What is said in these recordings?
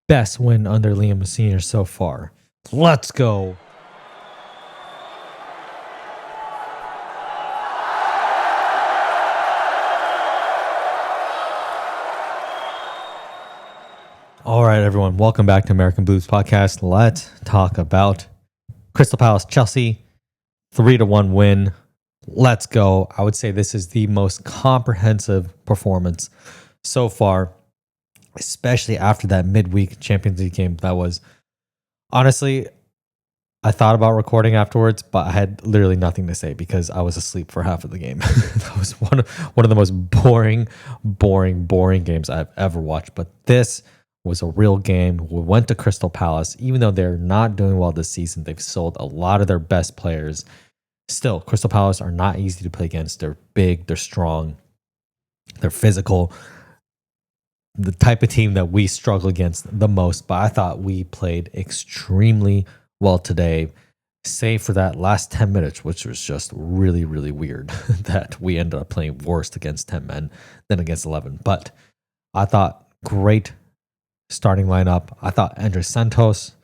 best win under Liam Sr. so far. Let's go. All right, everyone. Welcome back to American Blues Podcast. Let's talk about Crystal Palace Chelsea 3-1 win. Let's go. I would say this is the most comprehensive performance so far, especially after that midweek Champions League game. That was honestly, I thought about recording afterwards, but I had literally nothing to say because I was asleep for half of the game. That was one of the most boring games I've ever watched. But this was a real game. We went to Crystal Palace. Even though they're not doing well this season, they've sold a lot of their best players. Still, Crystal Palace are not easy to play against. They're big, they're strong, they're physical. The type of team that we struggle against the most. But I thought we played extremely well today, save for that last 10 minutes, which was just really, really weird that we ended up playing worse against 10 men than against 11. But I thought great starting lineup. I thought Andres Santos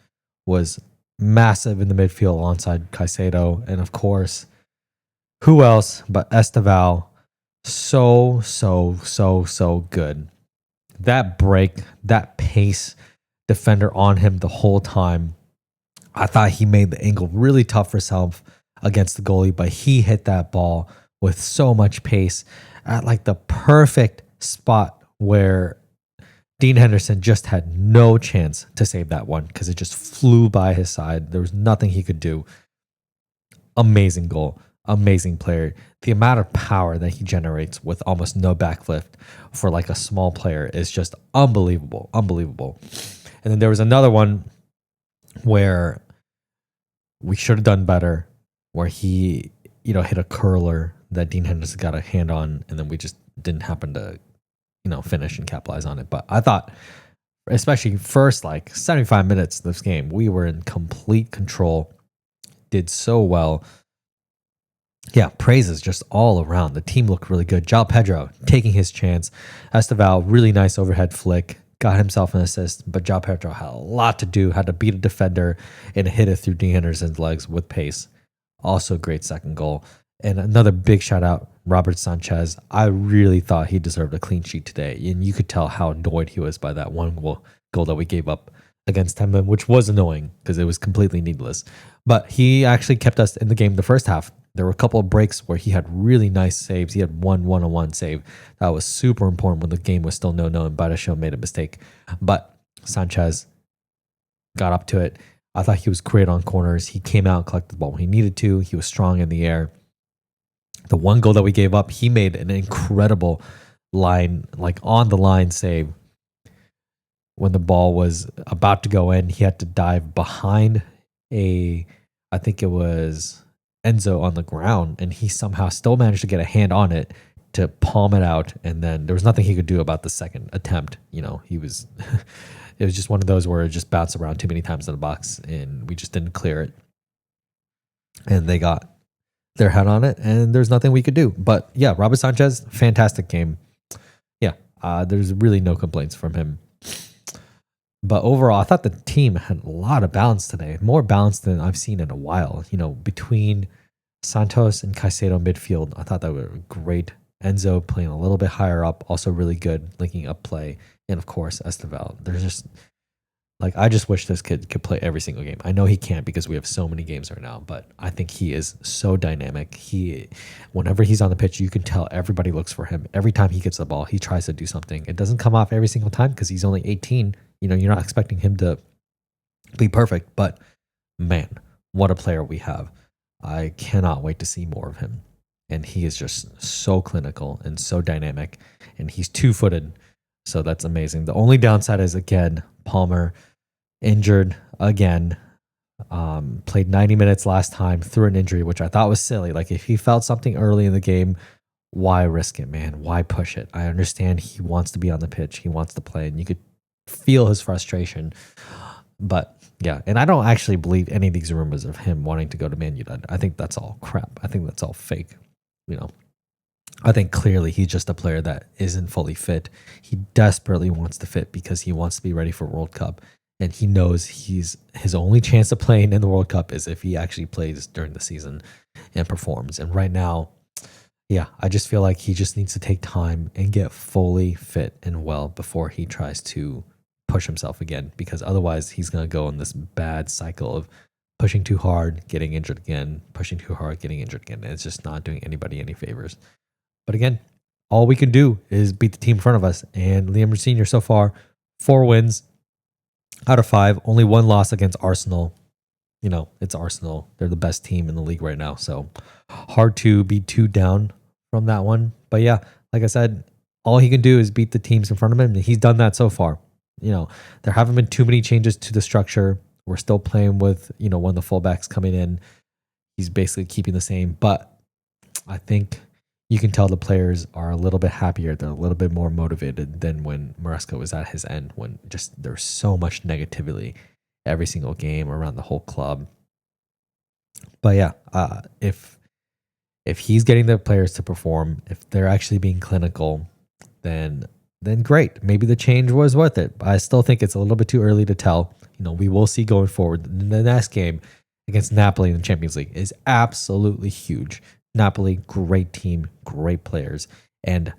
was massive in the midfield alongside Caicedo. And of course, who else but ESTEVAO? So good. That break, that pace, defender on him the whole time. I thought he made the angle really tough for himself against the goalie, but he hit that ball with so much pace at like the perfect spot where Dean Henderson just had no chance to save that one because it just flew by his side. There was nothing he could do. Amazing goal. Amazing player. The amount of power that he generates with almost no backlift for like a small player is just unbelievable. Unbelievable. And then there was another one where we should have done better, where he, hit a curler that Dean Henderson got a hand on, and then we just didn't happen to, finish and capitalize on it. But I thought, especially first 75 minutes of this game, we were in complete control, did so well. Yeah, praises just all around. The team looked really good. João Pedro taking his chance. ESTEVAO, really nice overhead flick. Got himself an assist, but João Pedro had a lot to do. Had to beat a defender and hit it through Dean Henderson's legs with pace. Also, great second goal. And another big shout out, Robert Sanchez. I really thought he deserved a clean sheet today. And you could tell how annoyed he was by that one goal that we gave up against Temmen, which was annoying because it was completely needless. But he actually kept us in the game the first half. There were a couple of breaks where he had really nice saves. He had one one-on-one save. That was super important when the game was still 0-0 and Badasho made a mistake. But Sanchez got up to it. I thought he was great on corners. He came out and collected the ball when he needed to. He was strong in the air. The one goal that we gave up, he made an incredible line, on the line save. When the ball was about to go in, he had to dive behind I think it was Enzo on the ground, and he somehow still managed to get a hand on it to palm it out. And then there was nothing he could do about the second attempt. He was, it was just one of those where it just bounced around too many times in the box and we just didn't clear it. And they got their head on it and there's nothing we could do. But yeah, Robert Sanchez, fantastic game. Yeah, there's really no complaints from him. But overall, I thought the team had a lot of balance today, more balance than I've seen in a while. Between Santos and Caicedo midfield, I thought that were great. Enzo playing a little bit higher up, also really good, linking up play. And of course, ESTEVAO. There's just, I just wish this kid could play every single game. I know he can't because we have so many games right now, but I think he is so dynamic. Whenever he's on the pitch, you can tell everybody looks for him. Every time he gets the ball, he tries to do something. It doesn't come off every single time because he's only 18. You're not expecting him to be perfect, but man, what a player we have. I cannot wait to see more of him. And he is just so clinical and so dynamic, and he's 2-footed. So that's amazing. The only downside is, again, Palmer injured again. Played 90 minutes last time through an injury, which I thought was silly. If he felt something early in the game, why risk it, man? Why push it? I understand he wants to be on the pitch. He wants to play, and you could feel his frustration. But yeah, and I don't actually believe any of these rumors of him wanting to go to Man United. I think that's all crap. I think that's all fake. I think clearly he's just a player that isn't fully fit. He desperately wants to fit because he wants to be ready for World Cup. And he knows his only chance of playing in the World Cup is if he actually plays during the season and performs. And right now, yeah, I just feel like he just needs to take time and get fully fit and well before he tries to push himself again, because otherwise he's going to go in this bad cycle of pushing too hard, getting injured again, pushing too hard, getting injured again. And it's just not doing anybody any favors. But again, all we can do is beat the team in front of us. And Liam Senior so far, 4 wins out of 5, only 1 loss against Arsenal. You know, it's Arsenal. They're the best team in the league right now. So hard to be too down from that one. But yeah, like I said, all he can do is beat the teams in front of him. And he's done that so far. You know, there haven't been too many changes to the structure. We're still playing with, you know, one of the fullbacks coming in. He's basically keeping the same. But I think you can tell the players are a little bit happier. They're a little bit more motivated than when Maresca was at his end, when just there's so much negativity every single game around the whole club. But yeah, if he's getting the players to perform, if they're actually being clinical, then great. Maybe the change was worth it. But I still think it's a little bit too early to tell. You know, we will see going forward. The next game against Napoli in the Champions League is absolutely huge. Napoli, great team, great players. And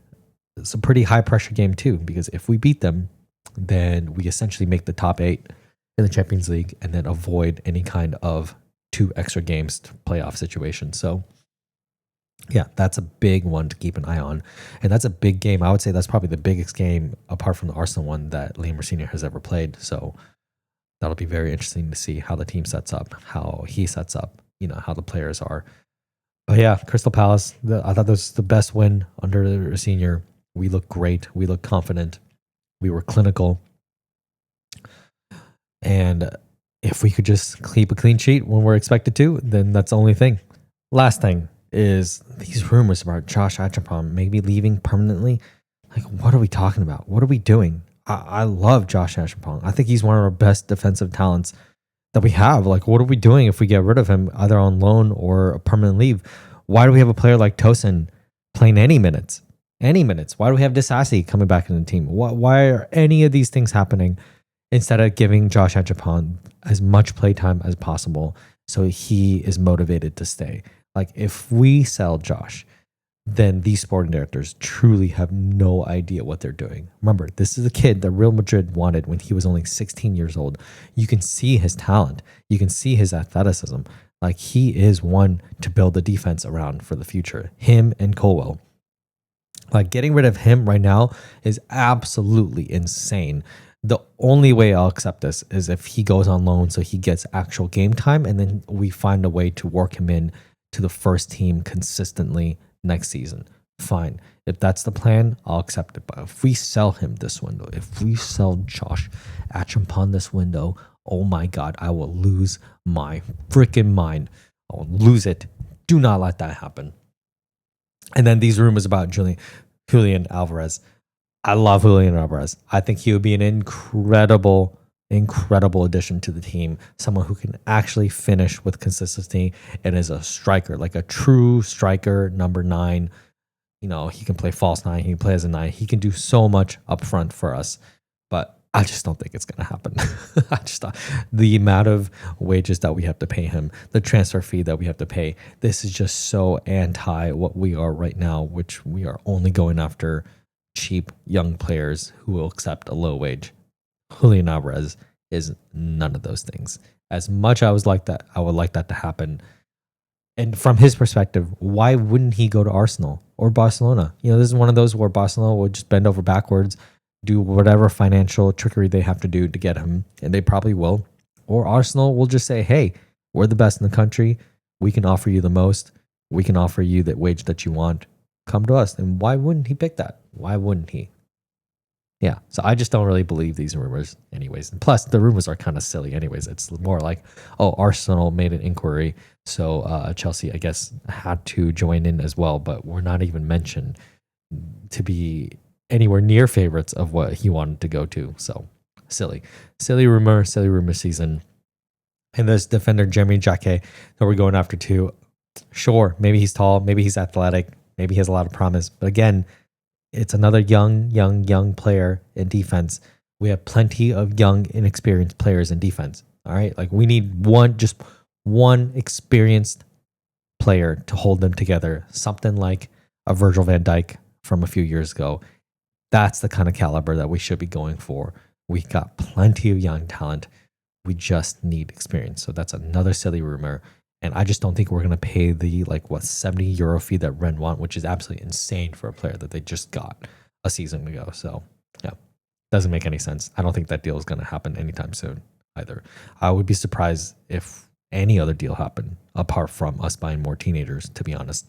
it's a pretty high pressure game too, because if we beat them, then we essentially make the top 8 in the Champions League and then avoid any kind of 2 extra games playoff situation. So yeah, that's a big one to keep an eye on. And that's a big game. I would say that's probably the biggest game apart from the Arsenal one that Liam Senior has ever played. So that'll be very interesting to see how the team sets up, how he sets up, you know, how the players are. But yeah, Crystal Palace, I thought this was the best win under the Senior. We look great. We look confident. We were clinical. And if we could just keep a clean sheet when we're expected to, then that's the only thing. Last thing is these rumors about Josh Achapon maybe leaving permanently. Like, what are we talking about? What are we doing? I love Josh Achapon. I think he's one of our best defensive talents that we have. Like, what are we doing if we get rid of him either on loan or a permanent leave? Why do we have a player like Tosin playing any minutes? Any minutes? Why do we have Disasi coming back in the team? Why are any of these things happening instead of giving Josh Achapon as much playtime as possible so he is motivated to stay? Like, if we sell Josh, then these sporting directors truly have no idea what they're doing. Remember, this is a kid that Real Madrid wanted when he was only 16 years old. You can see his talent. You can see his athleticism. Like, he is one to build the defense around for the future. Him and Colwell. Like, getting rid of him right now is absolutely insane. The only way I'll accept this is if he goes on loan so he gets actual game time, and then we find a way to work him in to the first team consistently next season. Fine. If that's the plan, I'll accept it. But if we sell him this window, if we sell Josh Achapon this window, oh my God, I will lose my freaking mind. I'll lose it. Do not let that happen. And then these rumors about Julian Alvarez. I love Julian Alvarez. I think he would be an incredible addition to the team. Someone who can actually finish with consistency and is a striker, like a true striker, number 9. You know, he can play false 9. He can play as a 9. He can do so much up front for us. But I just don't think it's going to happen. I just thought the amount of wages that we have to pay him, the transfer fee that we have to pay, this is just so anti what we are right now, which we are only going after cheap young players who will accept a low wage. Julian Alvarez is none of those things. As much I would like that to happen. And from his perspective, why wouldn't he go to Arsenal or Barcelona? You know, this is one of those where Barcelona would just bend over backwards, do whatever financial trickery they have to do to get him, and they probably will. Or Arsenal will just say, hey, we're the best in the country. We can offer you the most. We can offer you the wage that you want. Come to us. And why wouldn't he pick that? Why wouldn't he? Yeah, so I just don't really believe these rumors anyways. And plus, the rumors are kind of silly anyways. It's more like, oh, Arsenal made an inquiry, so Chelsea, I guess, had to join in as well, but we're not even mentioned to be anywhere near favorites of what he wanted to go to. So, silly rumor season. And this defender, Jeremy Jacquet, that we're going after too. Sure, maybe he's tall, maybe he's athletic. Maybe he has a lot of promise. But again, it's another young player in defense. We have plenty of young, inexperienced players in defense. All right. Like we need just one experienced player to hold them together. Something like a Virgil van Dijk from a few years ago. That's the kind of caliber that we should be going for. We got plenty of young talent. We just need experience. So that's another silly rumor. And I just don't think we're going to pay the €70 fee that Ren want, which is absolutely insane for a player that they just got a season ago. So yeah, doesn't make any sense. I don't think that deal is going to happen anytime soon either. I would be surprised if any other deal happened apart from us buying more teenagers, to be honest.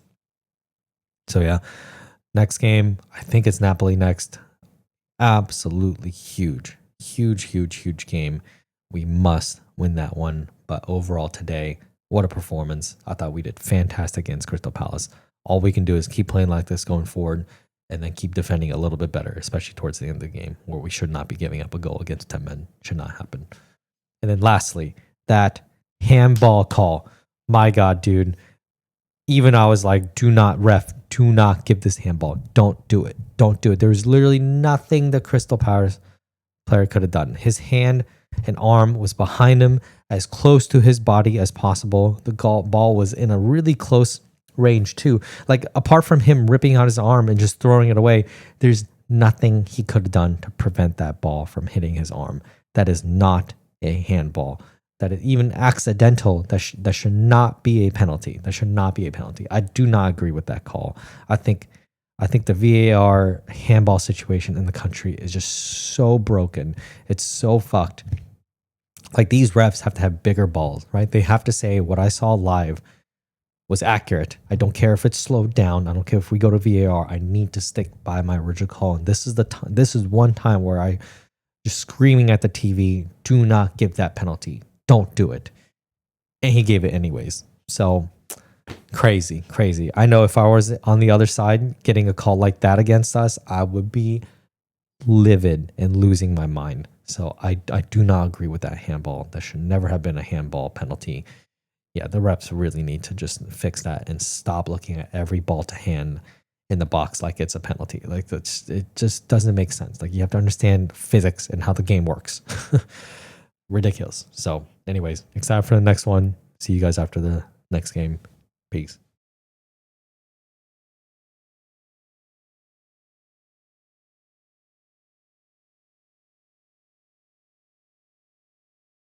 So yeah, next game, I think it's Napoli next. Absolutely huge game. We must win that one. But overall today, what a performance. I thought we did fantastic against Crystal Palace. All we can do is keep playing like this going forward and then keep defending a little bit better, especially towards the end of the game where we should not be giving up a goal against 10 men. Should not happen. And then lastly, that handball call. My God, dude. Even I was like, do not give this handball. Don't do it. Don't do it. There was literally nothing the Crystal Palace player could have done. His hand and arm was behind him, as close to his body as possible. The ball was in a really close range too. Like apart from him ripping out his arm and just throwing it away, there's nothing he could have done to prevent that ball from hitting his arm. That is not a handball. That is even accidental. That should not be a penalty. That should not be a penalty. I do not agree with that call. I think the VAR handball situation in the country is just so broken. It's so fucked. Like these refs have to have bigger balls, right? They have to say what I saw live was accurate. I don't care if it's slowed down. I don't care if we go to VAR. I need to stick by my original call. And this is the time. This is one time where I just screaming at the TV, do not give that penalty. Don't do it. And he gave it anyways. So crazy. I know if I was on the other side getting a call like that against us, I would be livid and losing my mind. So I do not agree with that handball. That should never have been a handball penalty. Yeah, the refs really need to just fix that and stop looking at every ball to hand in the box like it's a penalty. Like it just doesn't make sense. Like you have to understand physics and how the game works. Ridiculous. So anyways, excited for the next one. See you guys after the next game. Peace.